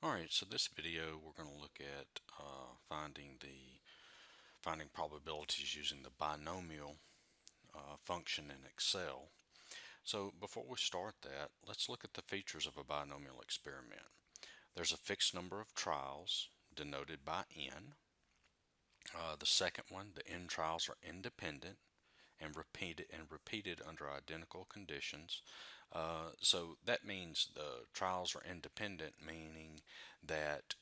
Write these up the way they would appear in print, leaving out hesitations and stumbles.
Alright, so this video we're going to look at finding probabilities using the binomial function in Excel. So before we start that, let's look at the features of a binomial experiment. There's a fixed number of trials denoted by n. The second one, the n trials are independent and repeated under identical conditions. So that means the trials are independent, meaning that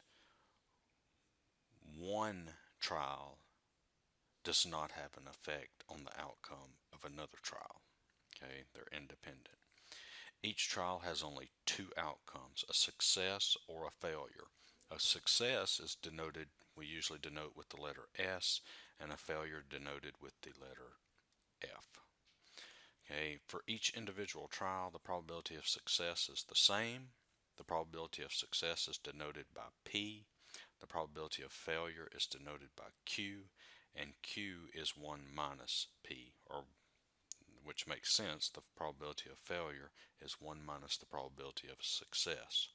one trial does not have an effect on the outcome of another trial. Okay, they're independent. Each trial has only two outcomes, a success or a failure. A success is denoted, we usually denote with the letter S, and a failure denoted with the letter F. Okay, for each individual trial, the probability of success is the same. The probability of success is denoted by P. The probability of failure is denoted by Q, and Q is 1 minus P, or which makes sense. The probability of failure is 1 minus the probability of success.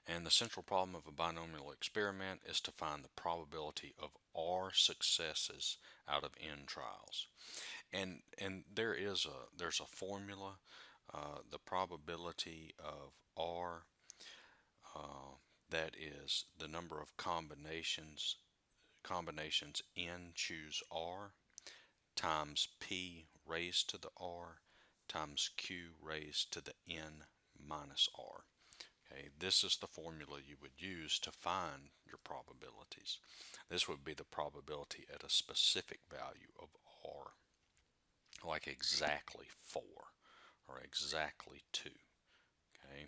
And the central problem of a binomial experiment is to find the probability of R successes out of n trials. And there's a formula. The probability of R, that is the number of combinations n choose R, times P raised to the R times Q raised to the n minus R. Okay, this is the formula you would use to find your probabilities. This would be the probability at a specific value of R, like exactly 4 or exactly 2. Okay,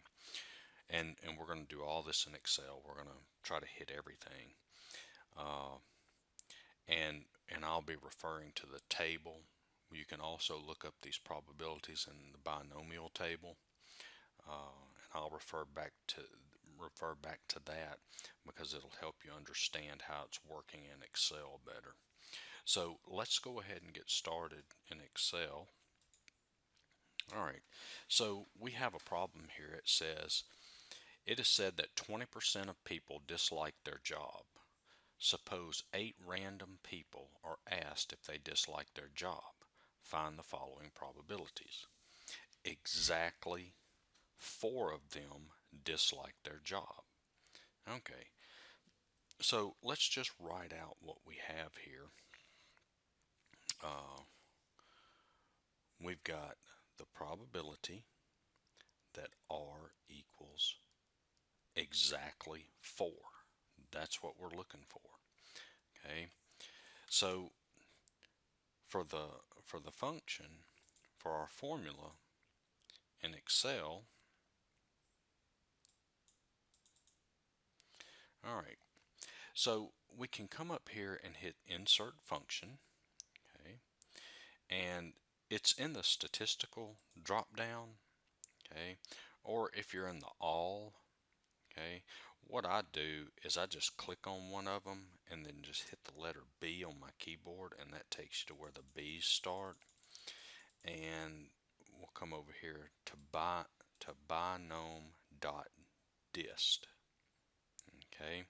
and we're going to do all this in Excel. We're going to try to hit everything. And I'll be referring to the table. You can also look up these probabilities in the binomial table, and I'll refer back to that because it'll help you understand how it's working in Excel better. So let's go ahead and get started in Excel. All right, so we have a problem here. It is said that 20% of people dislike their job. Suppose 8 random people are asked if they dislike their job. Find the following probabilities. Exactly 4 of them dislike their job. Okay, so let's just write out what we have here. We've got the probability that R equals exactly 4. That's what we're looking for. Okay, so for the function, for our formula in Excel, all right, so we can come up here and hit insert function. Okay, and it's in the statistical drop down. Okay, or if you're in the all. Okay, what I do is I just click on one of them and then just hit the letter B on my keyboard, and that takes you to where the B's start. And we'll come over here to Binom.DIST. Okay,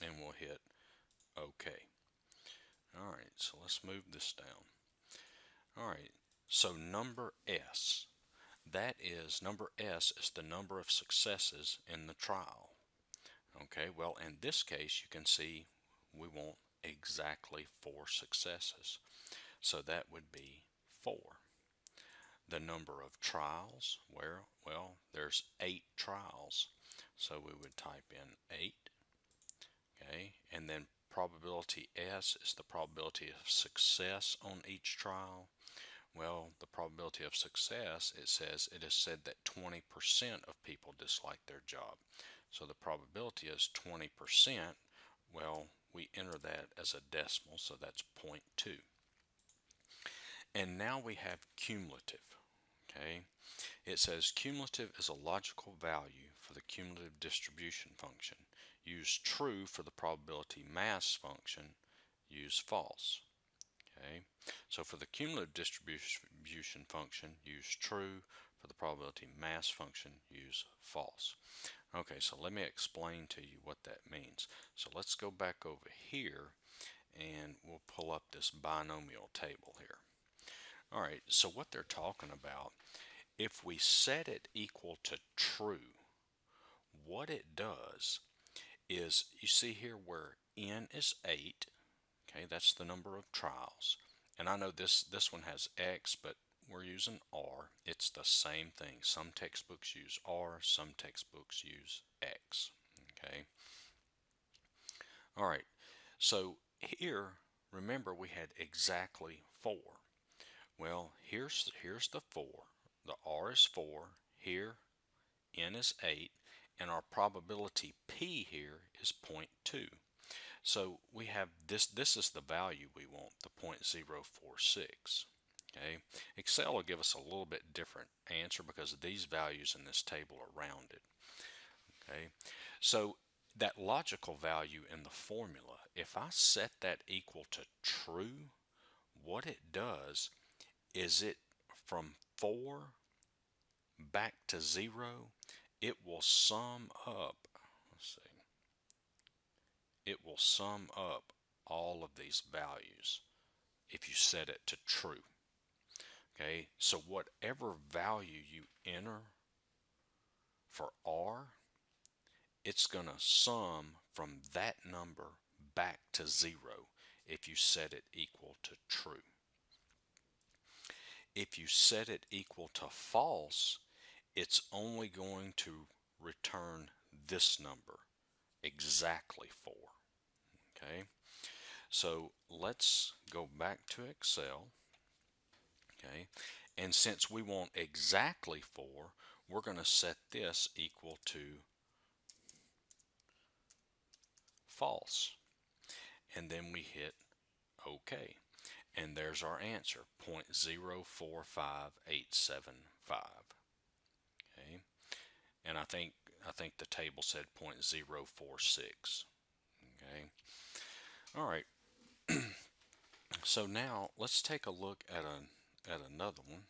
and we'll hit OK. All right, so let's move this down. All right, so number S. Number S is the number of successes in the trial. Okay, well, in this case, you can see we want exactly 4 successes. So that would be 4. The number of trials, well, there's 8 trials. So we would type in 8. Okay, and then probability S is the probability of success on each trial. Well, the probability of success, it is said that 20% of people dislike their job. So the probability is 20%. Well, we enter that as a decimal, so that's 0.2. And now we have cumulative. Okay, it says cumulative is a logical value for the cumulative distribution function. Use true for the probability mass function. Use false. Okay, so for the cumulative distribution function, use true. For the probability mass function, use false. Okay, so let me explain to you what that means. So let's go back over here and we'll pull up this binomial table here. All right, so what they're talking about, if we set it equal to true, what it does is, you see here where n is 8, okay, that's the number of trials. And I know this one has x, but we're using r. It's the same thing. Some textbooks use r, some textbooks use x, okay? All right, so here, remember we had exactly 4. Well, here's the 4. The r is 4. Here, n is 8. And our probability p here is 0.2. So we have this is the value we want, the 0.046. Okay, Excel will give us a little bit different answer because these values in this table are rounded. Okay, so that logical value in the formula, if I set that equal to true, what it does is it, from 4 back to 0, it will sum up, let's see, it will sum up all of these values if you set it to true. Okay, so whatever value you enter for R, it's going to sum from that number back to 0 if you set it equal to true. If you set it equal to false, it's only going to return this number, exactly 4. Okay, so let's go back to Excel. Okay, and since we want exactly 4, we're going to set this equal to false, and then we hit OK, and there's our answer, 0.045875. Okay, and I think the table said 0.046. Okay, all right. So now let's take a look at another one.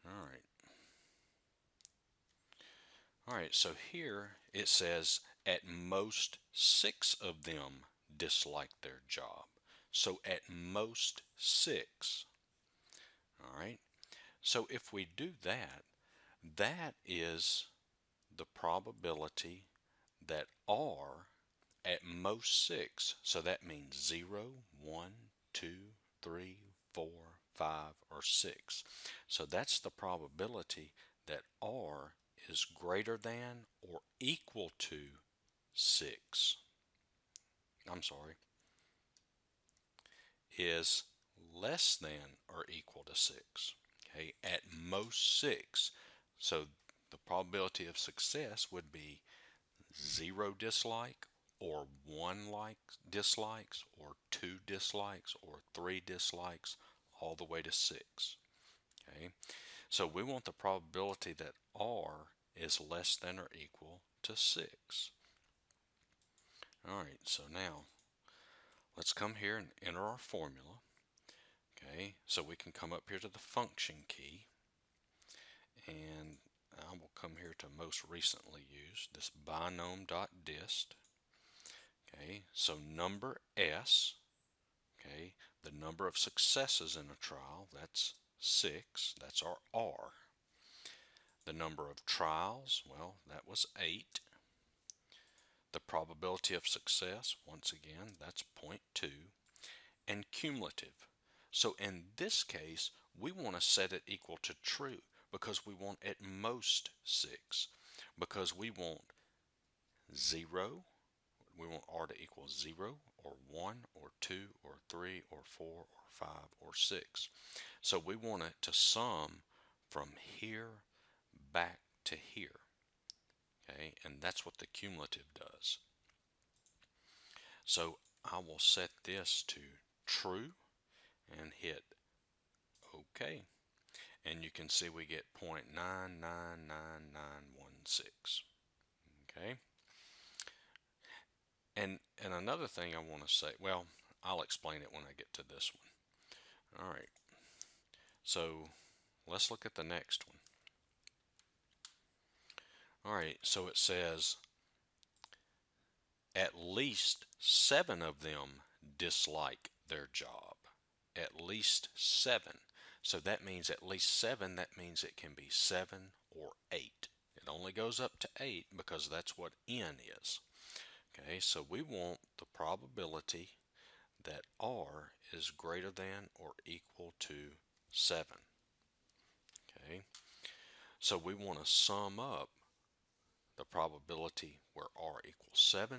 All right. All right, so here it says at most 6 of them dislike their job. So at most 6. All right, so if we do that, that is the probability that R at most 6. So that means 0, 1, 2, 3, 4, 5, or 6. So that's the probability that R is greater than or equal to 6. I'm sorry, is less than or equal to 6. Okay, at most 6. So the probability of success would be 0 dislike, or 1 dislikes, or 2 dislikes, or 3 dislikes, all the way to 6. Okay, so we want the probability that R is less than or equal to 6. All right, so now let's come here and enter our formula. Okay, so we can come up here to the function key, and I will come here to most recently used, this Binom.DIST. Okay, so number S, okay, the number of successes in a trial, that's 6, that's our R. The number of trials, well, that was 8. The probability of success, once again, that's 0.2. And cumulative. So in this case, we want to set it equal to true because we want at most 6. Because we want 0, we want R to equal 0, or 1, or 2, or 3, or 4, or 5, or 6. So we want it to sum from here back to here. Okay, and that's what the cumulative does. So I will set this to true and hit OK. And you can see we get 0.999916. Okay. And another thing I want to say, well, I'll explain it when I get to this one. All right. So let's look at the next one. All right, so it says at least 7 of them dislike their job. At least 7. So that means at least 7, that means it can be 7 or 8. It only goes up to 8 because that's what n is. Okay, so we want the probability that r is greater than or equal to 7. Okay, so we want to sum up the probability where r equals 7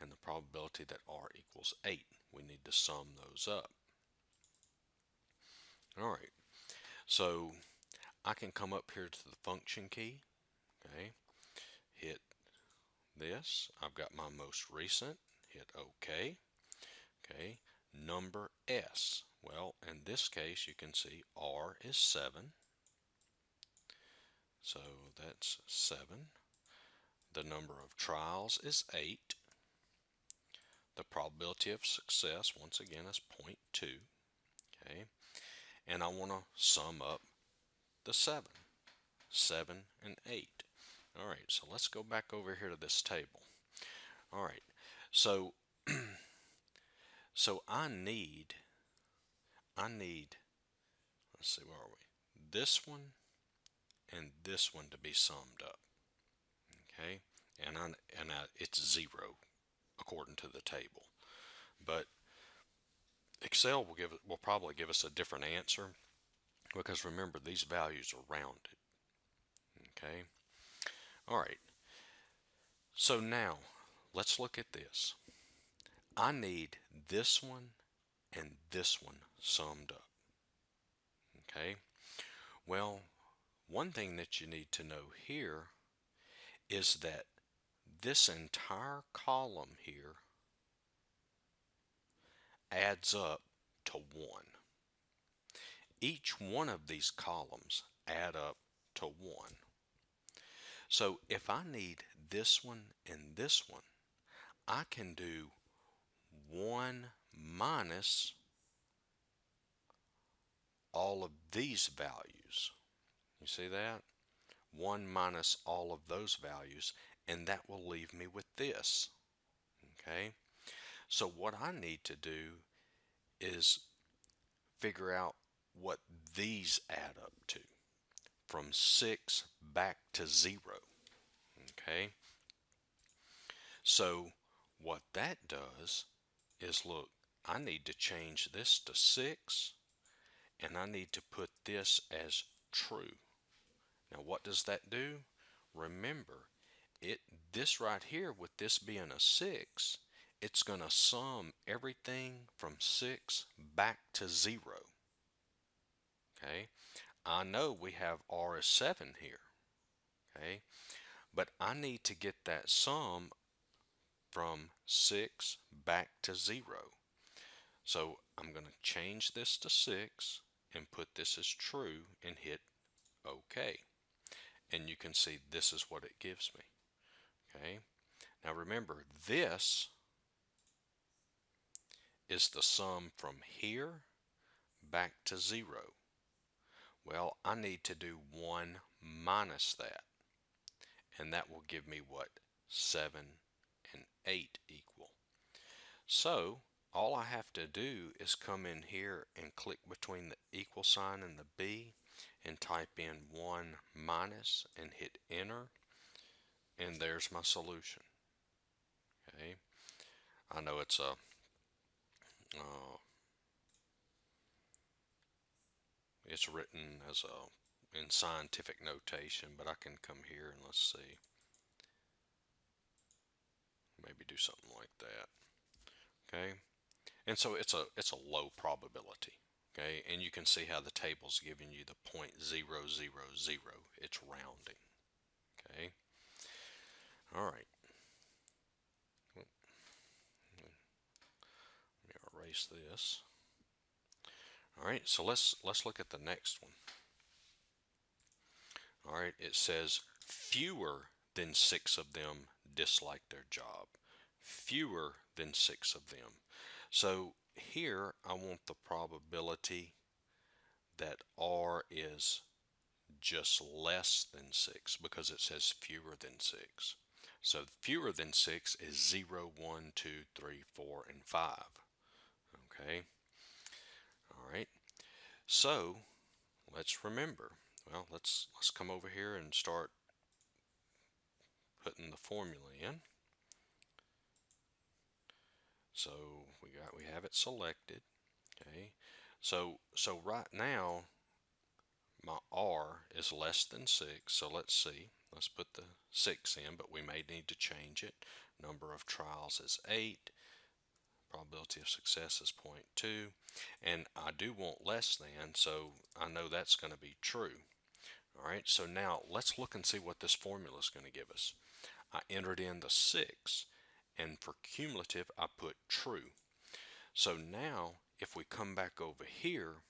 and the probability that r equals 8. We need to sum those up. All right, so I can come up here to the function key, okay, hit this. I've got my most recent, hit OK. Okay, number S. Well, in this case, you can see R is 7. So that's 7. The number of trials is 8. The probability of success, once again, is 0.2. Okay, and I want to sum up the 7. 7 and 8. All right, so let's go back over here to this table. All right, so I need, let's see, where are we? This one and this one to be summed up. Okay, and it's 0 according to the table. But Excel will probably give us a different answer because remember these values are rounded. Okay, all right. So now let's look at this. I need this one and this one summed up. Okay, well, one thing that you need to know here is that this entire column here adds up to 1. Each one of these columns add up to 1. So if I need this one and this one, I can do 1 minus all of these values. You see that? 1 minus all of those values, and that will leave me with this. Okay? So what I need to do is figure out what these add up to from 6 back to 0. Okay? So what that does is, look, I need to change this to 6 and I need to put this as true. Now what does that do? Remember, this right here, with this being a 6, it's going to sum everything from 6 back to 0. Okay, I know we have R is 7 here. Okay, but I need to get that sum from 6 back to 0. So I'm going to change this to 6 and put this as true and hit OK. And you can see this is what it gives me. Okay, now remember, this is the sum from here back to 0. Well, I need to do 1 minus that, and that will give me what 7 and 8 equal. So all I have to do is come in here and click between the equal sign and the B and type in 1 minus and hit enter, and there's my solution. Okay, I know it's it's written as in scientific notation, but I can come here and let's see, maybe do something like that. Okay, and so it's a low probability. Okay, and you can see how the table's giving you the 0.000. It's rounding. Okay, all right. Let me erase this. All right, so let's look at the next one. All right, it says fewer than 6 of them dislike their job. Fewer than 6 of them. So here I want the probability that R is just less than 6 because it says fewer than 6. So fewer than 6 is 0, 1, 2, 3, 4, and 5. Okay, all right. So let's remember. Well, let's come over here and start putting the formula in. So we have it selected. Okay, so right now my R is less than 6. So let's see. Let's put the 6 in, but we may need to change it. Number of trials is 8. Probability of success is 0.2. And I do want less than, so I know that's going to be true. All right, so now let's look and see what this formula is going to give us. I entered in the 6, and for cumulative, I put true. So now, if we come back over here,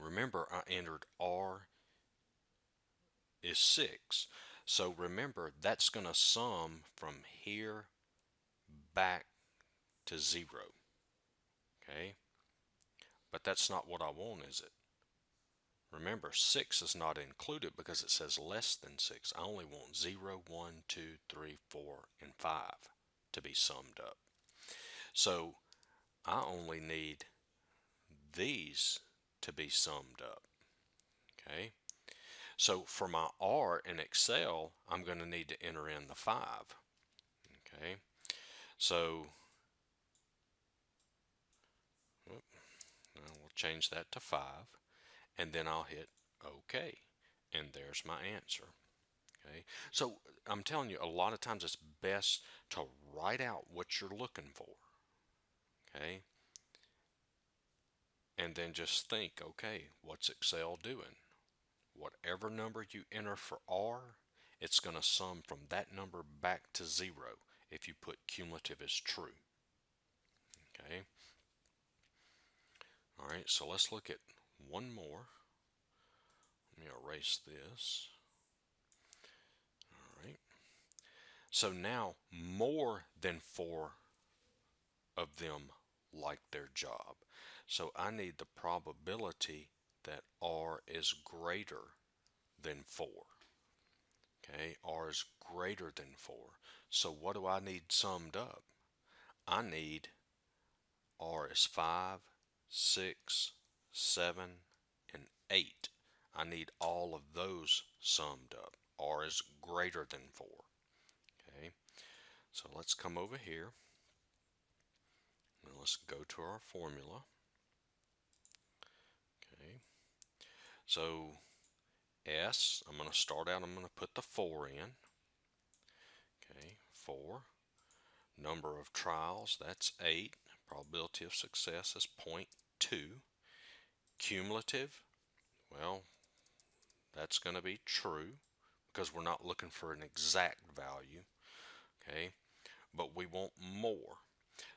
remember I entered R is 6. So remember, that's going to sum from here back to 0. Okay? But that's not what I want, is it? Remember, 6 is not included because it says less than 6. I only want 0, 1, 2, 3, 4, and 5 to be summed up. So I only need these to be summed up. Okay? So for my R in Excel, I'm going to need to enter in the 5. Okay? So we'll change that to 5, and then I'll hit OK, and there's my answer. Okay, so I'm telling you, a lot of times it's best to write out what you're looking for. Okay, and then just think, okay, what's Excel doing? Whatever number you enter for R, it's going to sum from that number back to 0 if you put cumulative as true. Okay. All right, so let's look at one more. Let me erase this. All right. So now more than 4 of them like their job. So I need the probability that R is greater than 4. Okay, R is greater than 4. So what do I need summed up? I need R is 5, 6, 7, and 8. I need all of those summed up. R is greater than 4. Okay, so let's come over here and let's go to our formula. Okay, so S, I'm going to start out, I'm going to put the 4 in. Okay, 4. Number of trials, that's 8. Probability of success is 0.2. Cumulative, well, that's going to be true because we're not looking for an exact value. Okay, but we want more.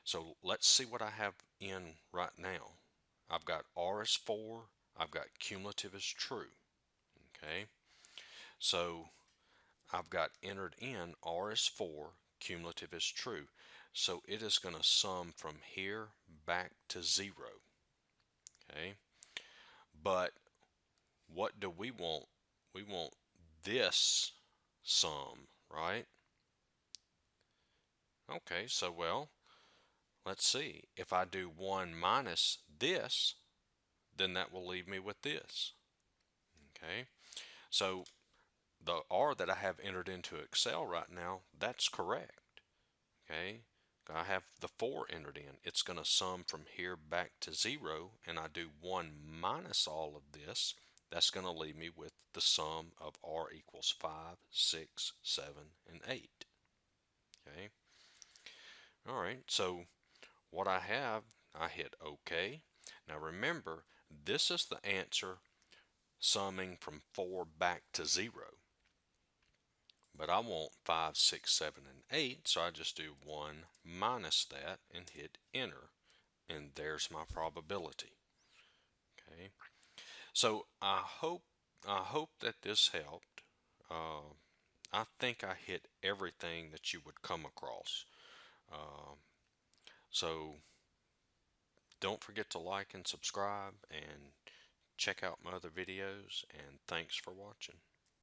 So let's see what I have in right now. I've got R is 4. I've got cumulative is true. Okay, so I've got entered in R is 4, cumulative is true. So it is going to sum from here back to 0. Okay, but what do we want? We want this sum, right? Okay, so well, let's see. If I do 1 minus this, then that will leave me with this. Okay, so the R that I have entered into Excel right now, that's correct. Okay, I have the 4 entered in. It's going to sum from here back to 0, and I do 1 minus all of this. That's going to leave me with the sum of R equals 5, 6, 7, and 8. Okay, all right, so what I have, I hit OK. Now remember, this is the answer summing from 4 back to 0. But I want 5, 6, 7, and 8, so I just do 1 minus that and hit enter. And there's my probability. Okay, so I hope that this helped. I think I hit everything that you would come across. So don't forget to like and subscribe, and check out my other videos, and thanks for watching.